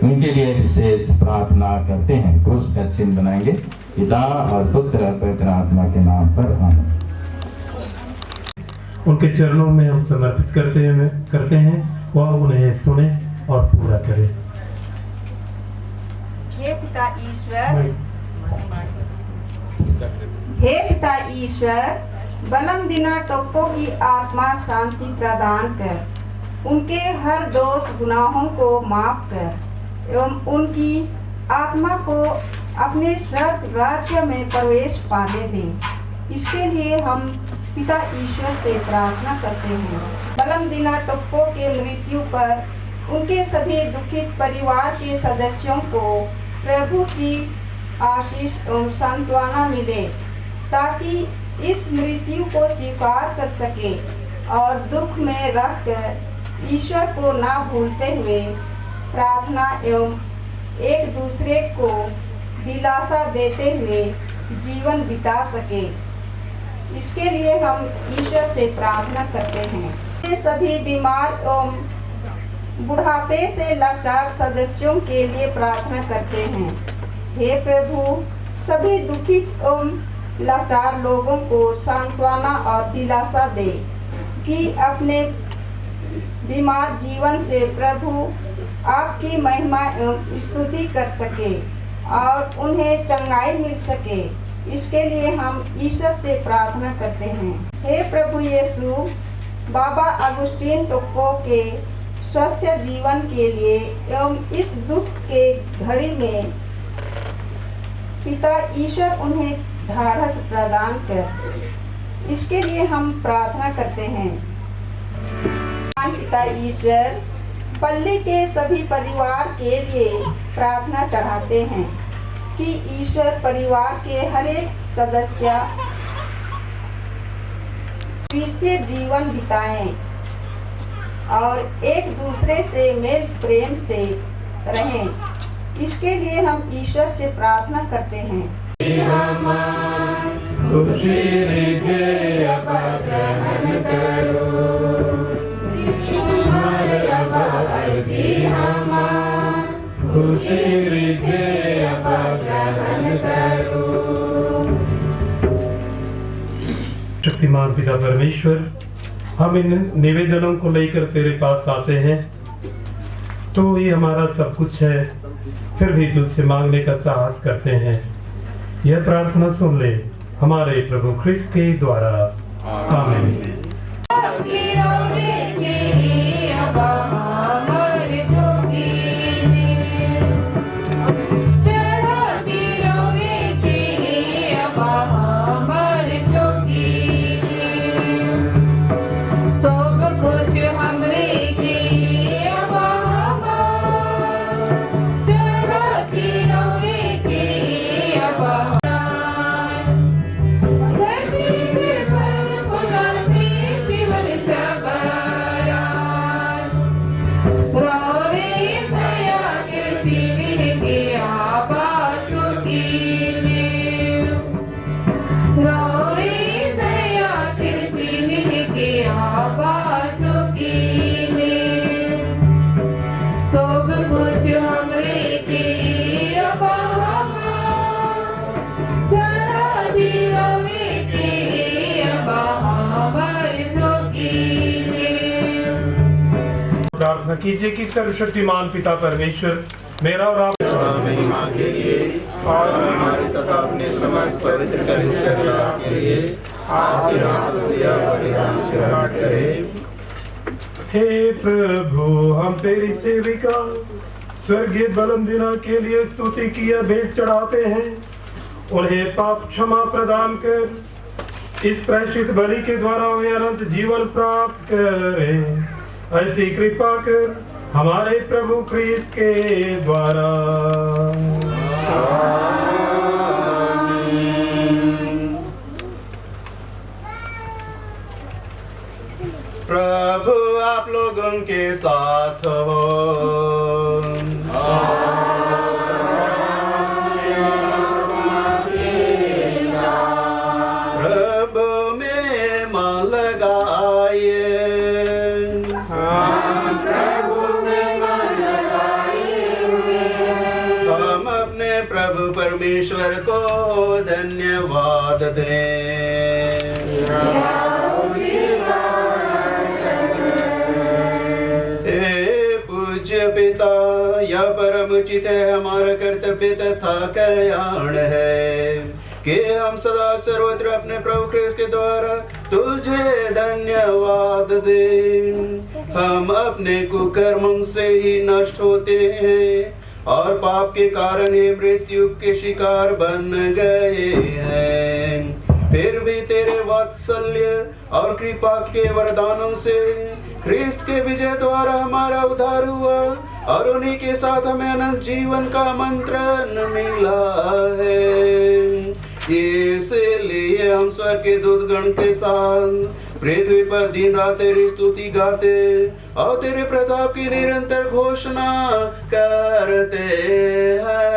उनके लिए विशेष प्रार्थना करते हैं। क्रूस का चिन्ह बनाएंगे। पिता और पुत्र और पवित्र आत्मा के नाम पर आमीन। उनके चरणों में हम समर्पित करते हैं, वह उन्हें सुने और पूरा करे। हे पिता ईश्वर, बलम दिना टोप्पो की आत्मा शांति प्रदान कर, उनके हर दोष गुनाहों को माफ कर एवं उनकी आत्मा को अपने स्वर्ग राज्य में प्रवेश पाने दें। इसके लिए हम पिता ईश्वर से प्रार्थना करते हैं। बलम दिना टोप्पो के मृत्यु पर उनके सभी दुखित परिवार के सदस्यों को प्रभु की आशीष एवं सांत्वना मिले, ताकि इस मृत्यु को स्वीकार कर सके और दुख में रहकर ईश्वर को ना भूलते हुए प्रार्थना एवं एक दूसरे को दिलासा देते हुए जीवन बिता सके। इसके लिए हम ईश्वर से प्रार्थना करते हैं। ये सभी बीमार एवं बुढ़ापे से लाचार सदस्यों के लिए प्रार्थना करते हैं। हे प्रभु, सभी दुखित एवं लाचार लोगों को सांत्वना और दिलासा दे कि अपने बीमार जीवन से प्रभु आपकी महिमा एवं स्तुति कर सके और उन्हें चंगाई मिल सके। इसके लिए हम ईश्वर से प्रार्थना करते हैं। हे प्रभु यीशु, बाबा अगुस्टीन टोप्पो के स्वस्थ जीवन के लिए एवं इस दुख के घड़ी में पिता ईश्वर उन्हें ढाढ़स प्रदान कर। इसके लिए हम प्रार्थना करते हैं। पिता ईश्वर, पल्ली के सभी परिवार के लिए प्रार्थना चढ़ाते हैं कि ईश्वर परिवार के हर एक सदस्य क्रिस्तीय जीवन बिताएं और एक दूसरे से मेल प्रेम से रहें। इसके लिए हम ईश्वर से प्रार्थना करते हैं। शक्तिमान पिता परमेश्वर, हम इन निवेदनों को लेकर तेरे पास आते हैं, तो ये हमारा सब कुछ है, फिर भी तुझसे मांगने का साहस करते हैं। यह प्रार्थना सुन ले हमारे प्रभु ख्रिस्त के द्वारा, आमीन। जीवन प्रार्थना कीजिए कि सर्वशक्तिमान पिता परमेश्वर मेरा और आप महिमा के लिए और हमारे तथा अपने समस्त पवित्र कलीसिया के लिए आपके हाथों से यह बलिदान स्वीकार करें। हे प्रभु, हम तेरी सेविका स्वर्गीय बलमदीना के लिए स्तुति की यह भेंट चढ़ाते हैं। उन्हें पाप क्षमा प्रदान कर इस प्रायश्चित बलि के द्वारा वे अनंत जीवन प्राप्त करें। ऐसी कृपा कर हमारे प्रभु क्रिस्त के द्वारा। प्रभु आप लोगों के साथ हो। प्रभु में मन लगाइए। हम अपने प्रभु परमेश्वर को धन्यवाद दें। पिता, यह परम उचित है, हमारा कर्तव्य तथा कल्याण है कि हम सदा सर्वत्र अपने प्रभु क्रिस्त के द्वारा तुझे धन्यवाद दें। हम अपने कुकर्मों से ही नष्ट होते हैं और पाप के कारण ही मृत्यु के शिकार बन गए हैं। फिर भी तेरे वात्सल्य और कृपा के वरदानों से क्रिस्त के विजय द्वारा हमारा उद्धार हुआ और उन्हीं के साथ हमें अनंत जीवन का मंत्र मिला है। इसलिए हम स्वर्ग के दूतगण के साथ पृथ्वी पर दिन रात तेरी स्तुति गाते और तेरे प्रताप की निरंतर घोषणा करते हैं।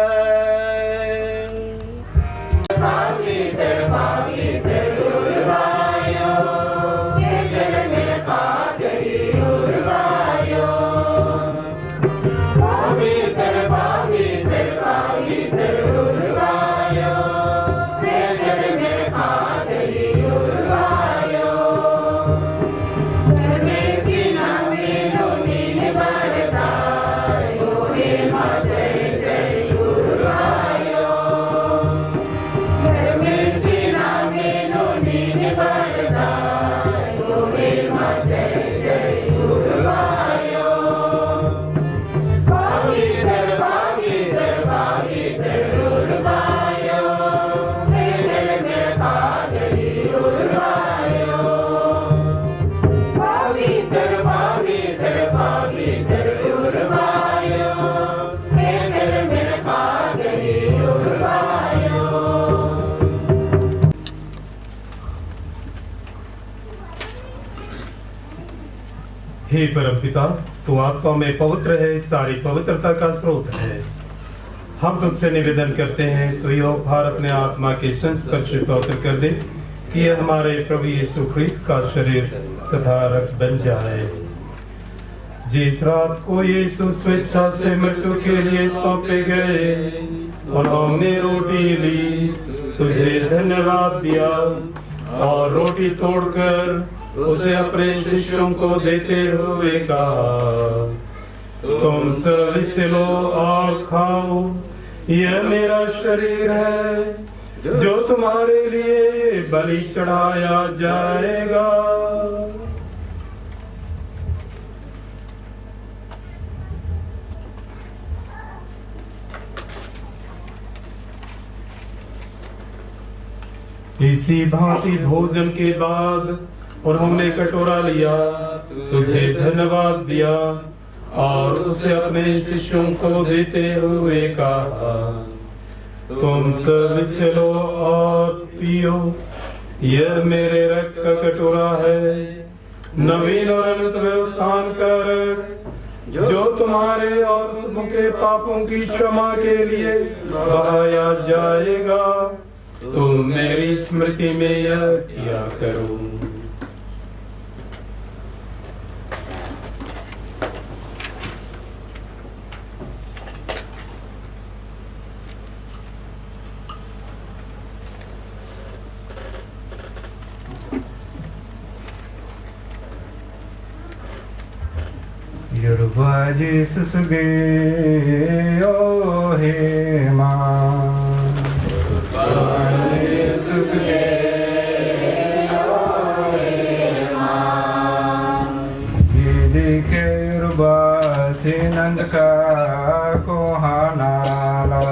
हे परमपिता, तू वास्तव में पवित्र है, सारी पवित्रता का स्रोत है। हम तुझसे निवेदन करते हैं तो यह उपहार अपने आत्मा के संस्पर्श से पवित्र कर दे कि यह हमारे प्रभु यीशु ख्रीस्त का शरीर तथा रक्त बन जाए। जिस रात को यीशु स्वेच्छा से मृत्यु के लिए सौंपे गए, उन्होंने रोटी ली, तुझे धन्यवाद दिया और रोटी तोड़कर उसे अपने शिष्यों को देते हुए कहा, तुम सब इसे लो और खाओ, यह मेरा शरीर है जो तुम्हारे लिए बलि चढ़ाया जाएगा। इसी भांति भोजन के बाद उन्होंने कटोरा लिया, तुझे धन्यवाद दिया और उसे अपने शिष्यों को देते हुए कहा, तुम सब इसे लो और पियो, यह मेरे रक्त का कटोरा है, नवीन और अनंत व्यवस्थान का रक्त, जो तुम्हारे और सबों के पापों की क्षमा के लिए बहाया जाएगा। तुम मेरी स्मृति में यह किया करो। Yoruba Jesus ge o he ma. Yoruba Jesus ge o he ma. Ye dekhe Yoruba sinand ka kohanala.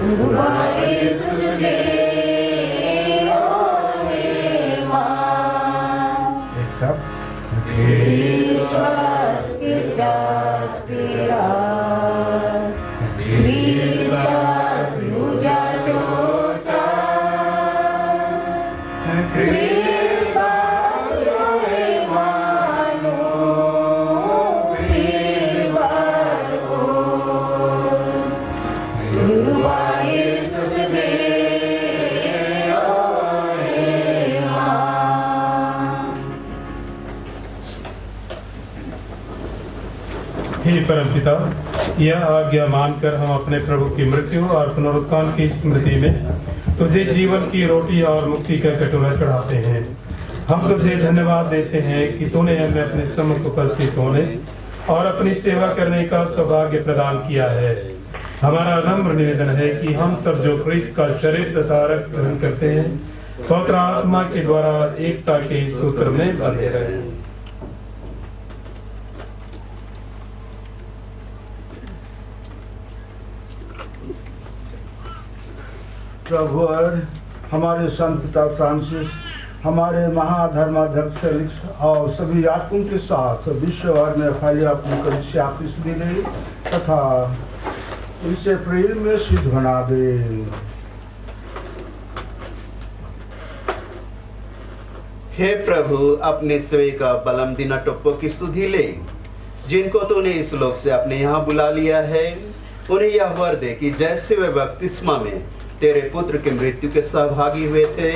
Yoruba Jesus ge o he ma. It's up. Christmas, Kirjas, Kiras, Christmas, Yuja Chocha, Christmas, Yore Manu, Privarvos, Yoruba Jesus ge o he ma. हे परमपिता, यह आज्ञा मानकर हम अपने प्रभु की मृत्यु और पुनरुत्थान की स्मृति में तुझे जीवन की रोटी और मुक्ति का कटोरा चढ़ाते हैं। हम तुझे धन्यवाद देते हैं कि तूने हमें अपने सम्मुख उपस्थित होने और अपनी सेवा करने का सौभाग्य प्रदान किया है। हमारा नम्र निवेदन है कि हम सब जो क्रिस्त का शरीर तथा रक्त ग्रहण करते हैं, पवित्र आत्मा के द्वारा एकता के सूत्र में बंधे रहें। प्रभु और हमारे संत पिता फ्रांसिस, हमारे महाधर्माध्यक्ष फेलिक्स और सभी याजकों के साथ विश्व भर में फैले अपनी कलीसिया की स्तुति दे तथा इसे प्रेम में सिद्ध बना दे। हे प्रभु, अपने सेविका बलम दीना टोप्पो की स्तुति ले, जिनको तूने इस लोक से अपने यहाँ बुला लिया है। उन्हें यह वर दे कि जैसे वे बपतिस्मा में तेरे पुत्र की मृत्यु के सहभागी हुए थे,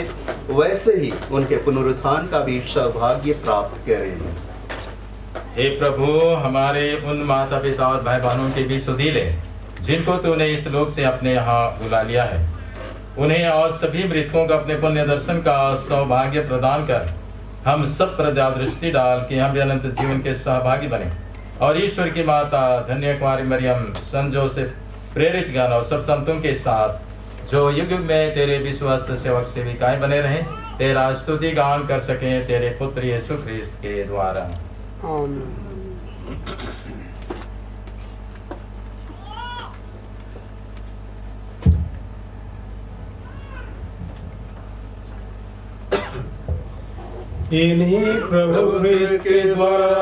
वैसे ही उनके पुनरुत्थान का भी सौभाग्य प्राप्त करें। हे प्रभु, हमारे उन माता पिता और भाई बहनों की भी सुधि ले, जिनको तूने इस लोक से अपने यहाँ बुला लिया है। उन्हें और सभी मृतकों को अपने पुण्य दर्शन का सौभाग्य प्रदान कर हम सब पर दृष्टि डाल कि हम भी अनंत जीवन के सहभागी बने और ईश्वर की माता धन्य कुमारी मरियम, संत जोसेफ, प्रेरित गण और सब संतों के साथ जो युग युग में तेरे विश्वस्त सेवक सेविकाएं बने रहें, तेरा स्तुति गान कर सकें तेरे पुत्र यीशु ख्रिस्त के द्वारा। इन्हीं प्रभु ख्रिस्त के द्वारा,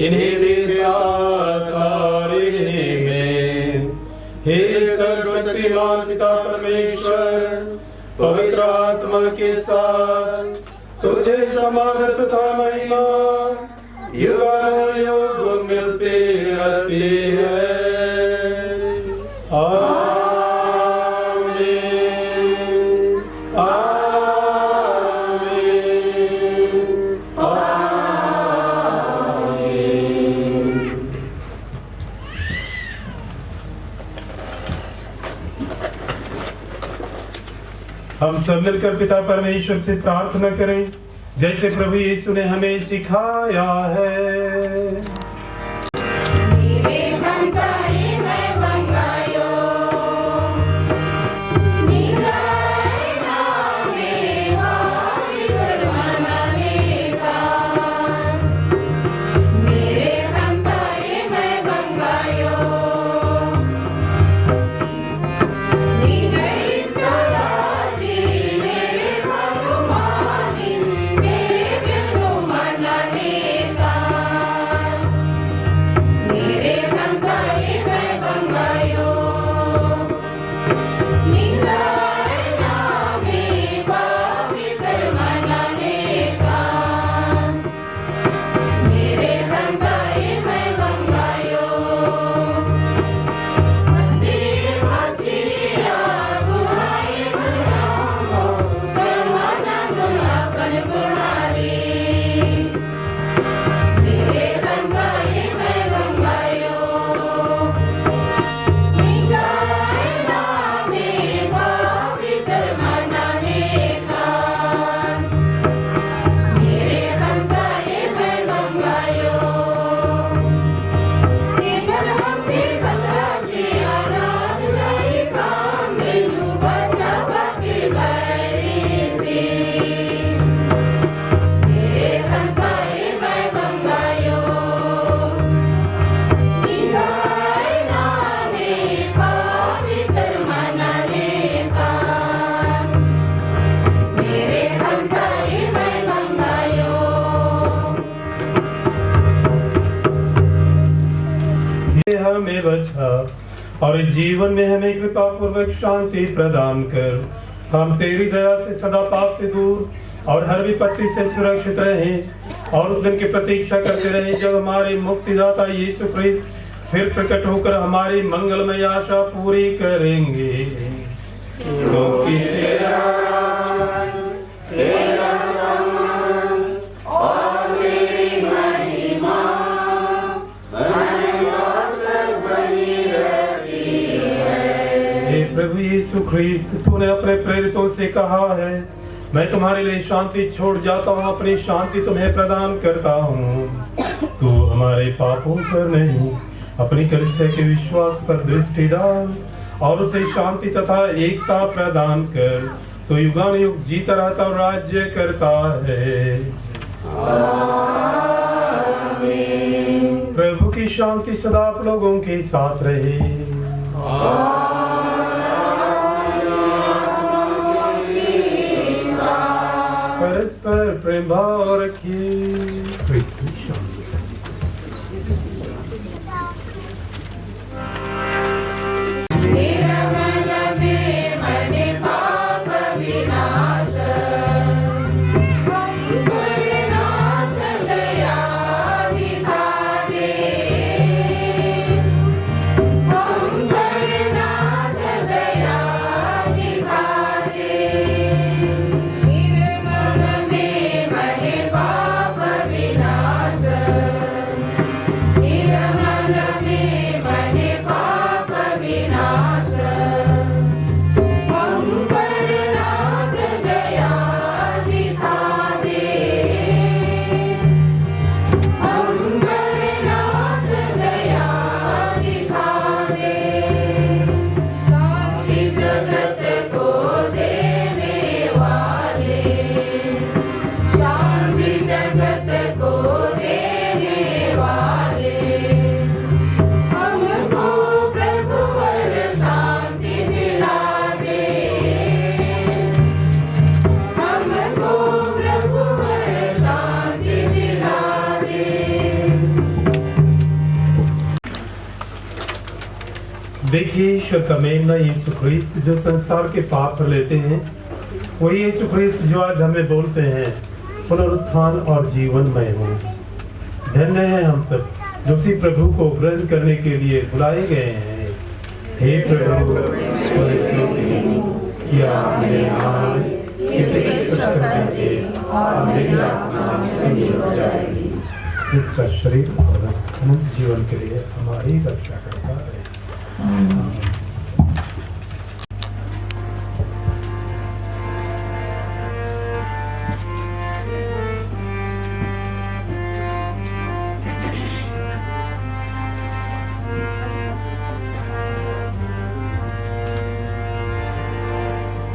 इन्हीं के साथ और इन्हीं में, हे सर्वशक्तिमान पिता परमेश्वर, पवित्र आत्मा के साथ तुझे समानता तथा महिमा युगानुयुग मिलती रहती है। आमीन। हम सब मिलकर पिता परमेश्वर से प्रार्थना करें, जैसे प्रभु यीशु ने हमें सिखाया है। का हमें बचा और इस जीवन में हमें कृपा पूर्वक शांति प्रदान कर। हम तेरी दया से सदा पाप से दूर और हर विपत्ति से सुरक्षित रहें और उस दिन की प्रतीक्षा करते रहें जब हमारे मुक्तिदाता यीशु ख्रिस्त फिर प्रकट होकर हमारी मंगलमय आशा पूरी करेंगे। क्योंकि प्रभु यीशु ख्रिस्त, तूने अपने प्रेरितों से कहा है, मैं तुम्हारे लिए शांति छोड़ जाता हूँ, अपनी शांति तुम्हें प्रदान करता हूँ। तू हमारे पापों पर नहीं, अपनी कलीसिया के विश्वास पर दृष्टि डाल और उसे शांति तथा एकता प्रदान कर। तो युगानुयुग जीता रहता और राज्य करता है। प्रभु की शांति सदा आप लोगों के साथ रहे। परस्पर प्रेम भाव रखिए। देखिए ईश्वर का मेमना यीशु ख्रिस्त जो संसार के पाप लेते हैं, वही यीशु ख्रिस्त जो आज हमें बोलते हैं पुनरुत्थान और जीवनमय हो। धन्य है हम सब जो उसी प्रभु को ग्रहण करने के लिए बुलाए गए हैं। हे प्रभु, इसका शरीर और अनंत जीवन के लिए हमारी रक्षा करता है।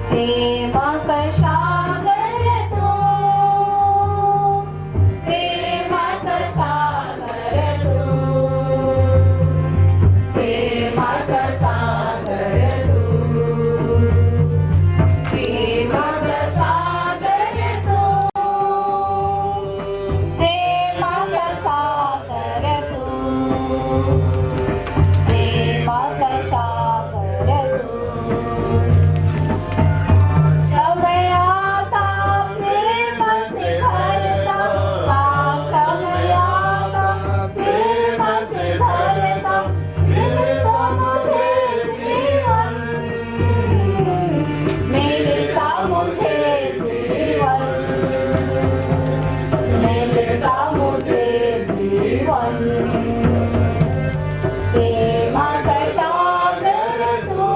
प्रेम का सागर तू, प्रेम का सागर तू, प्रेम का सागर तू, प्रेम का सागर तू, प्रेम का सागर तू, प्रेम का सागर तू। समय आता प्रेम से भरता, समय आता प्रेम से भरता, मिलता मुझे जीवन, मिलता मुझे जीवन, मिलता मुझे जीवन। प्रेम का सागर तू,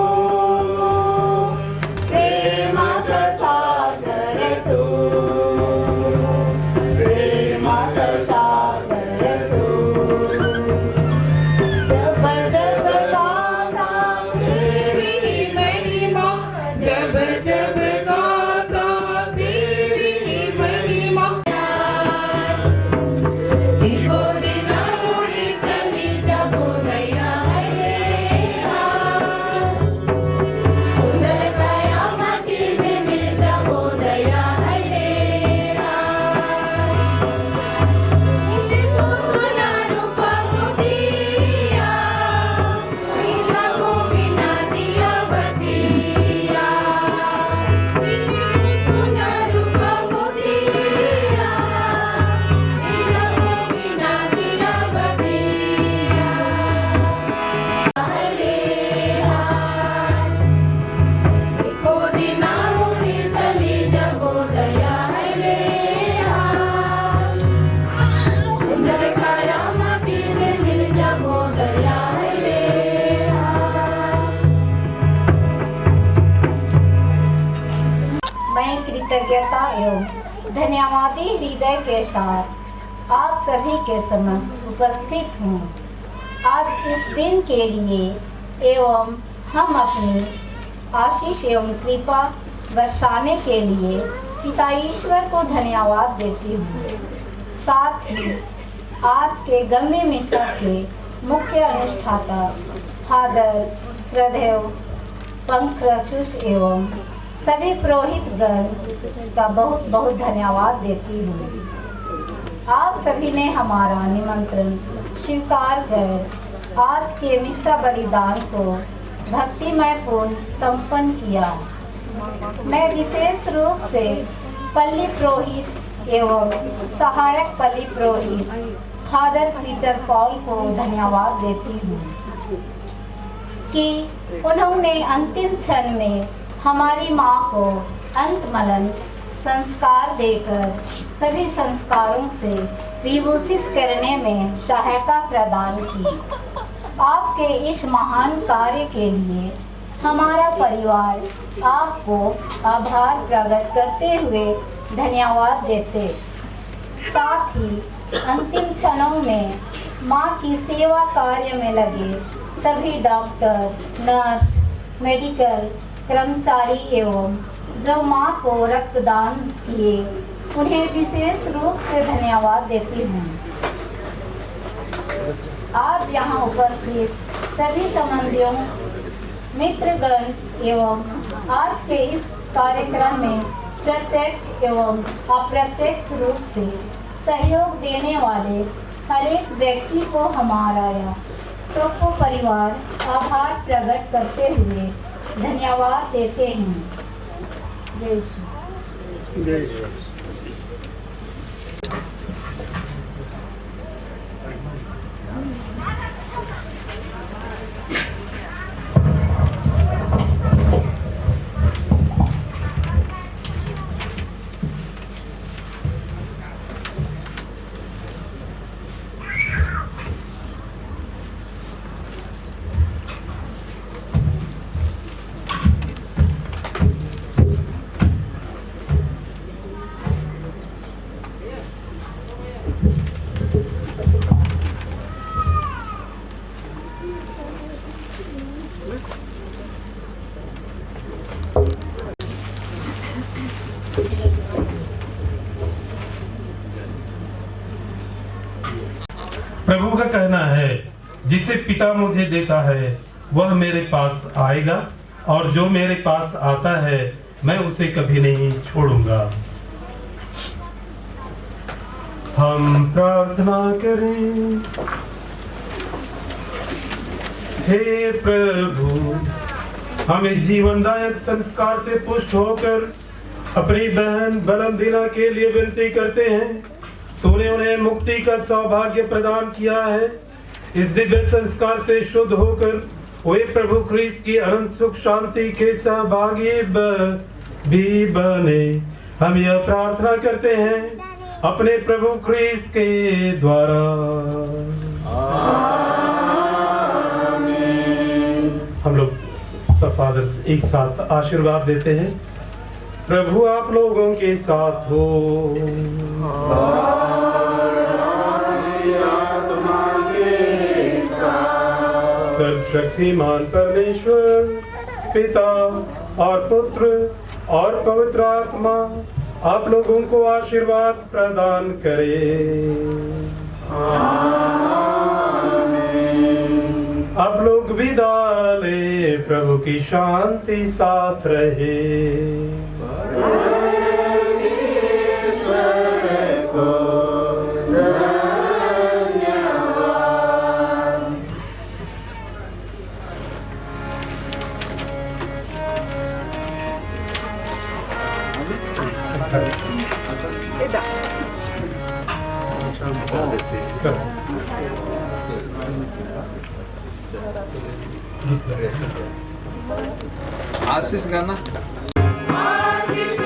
प्रेम का सागर तू, प्रेम का सागर तू। जब जब गाता तेरी महिमा, जब जब गाता तेरी महिमा, इको दिन उड़ धन्यवादी हृदय के साथ आप सभी के समक्ष उपस्थित हूँ। आज इस दिन के लिए एवं हम अपनी आशीष एवं कृपा बरसाने के लिए पिता ईश्वर को धन्यवाद देती हूँ। साथ ही आज के गम्य मिशन के मुख्य अनुष्ठाता फादर श्रद्धेय पंकरासुस एवं सभी पुरोहितगण का बहुत बहुत धन्यवाद देती हूँ। आप सभी ने हमारा निमंत्रण स्वीकार कर आज के मिसा बलिदान को भक्तिमय पूर्ण संपन्न किया। मैं विशेष रूप से पल्ली पुरोहित एवं सहायक पल्ली पुरोहित फादर पीटर पॉल को धन्यवाद देती हूँ कि उन्होंने अंतिम क्षण में हमारी माँ को अंतमलन संस्कार देकर सभी संस्कारों से विभूषित करने में सहायता प्रदान की। आपके इस महान कार्य के लिए हमारा परिवार आपको आभार प्रकट करते हुए धन्यवाद देते। साथ ही अंतिम क्षणों में माँ की सेवा कार्य में लगे सभी डॉक्टर, नर्स, मेडिकल कर्मचारी एवं जो माँ को रक्तदान किए उन्हें विशेष रूप से धन्यवाद देती हूँ। आज यहाँ उपस्थित सभी संबंधियों, मित्रगण एवं आज के इस कार्यक्रम में प्रत्यक्ष एवं अप्रत्यक्ष रूप से सहयोग देने वाले हर एक व्यक्ति को हमारा टोको परिवार आभार प्रकट करते हुए धन्यवाद देते हैं। जय यीशु। जय यीशु। प्रभु का कहना है, जिसे पिता मुझे देता है वह मेरे पास आएगा और जो मेरे पास आता है मैं उसे कभी नहीं छोड़ूंगा। हम प्रार्थना करें। हे प्रभु, हम इस जीवनदायक संस्कार से पुष्ट होकर अपनी बहन बलमदीना के लिए विनती करते हैं। तूने उन्हें मुक्ति का सौभाग्य प्रदान किया है। इस दिव्य संस्कार से शुद्ध होकर वे प्रभु ख्रीस्त की अनंत सुख शांति के सहभागी भी बने। हम यह प्रार्थना करते हैं अपने प्रभु ख्रीस्त के द्वारा। हम लोग सब फादर्स एक साथ आशीर्वाद देते हैं। प्रभु आप लोगों के साथ हो। सर्वशक्तिमान परमेश्वर पिता और पुत्र और पवित्र आत्मा आप लोगों को आशीर्वाद प्रदान करे। आप लोग विदा ले। प्रभु की शांति साथ रहे। आशीष गाना। आशीष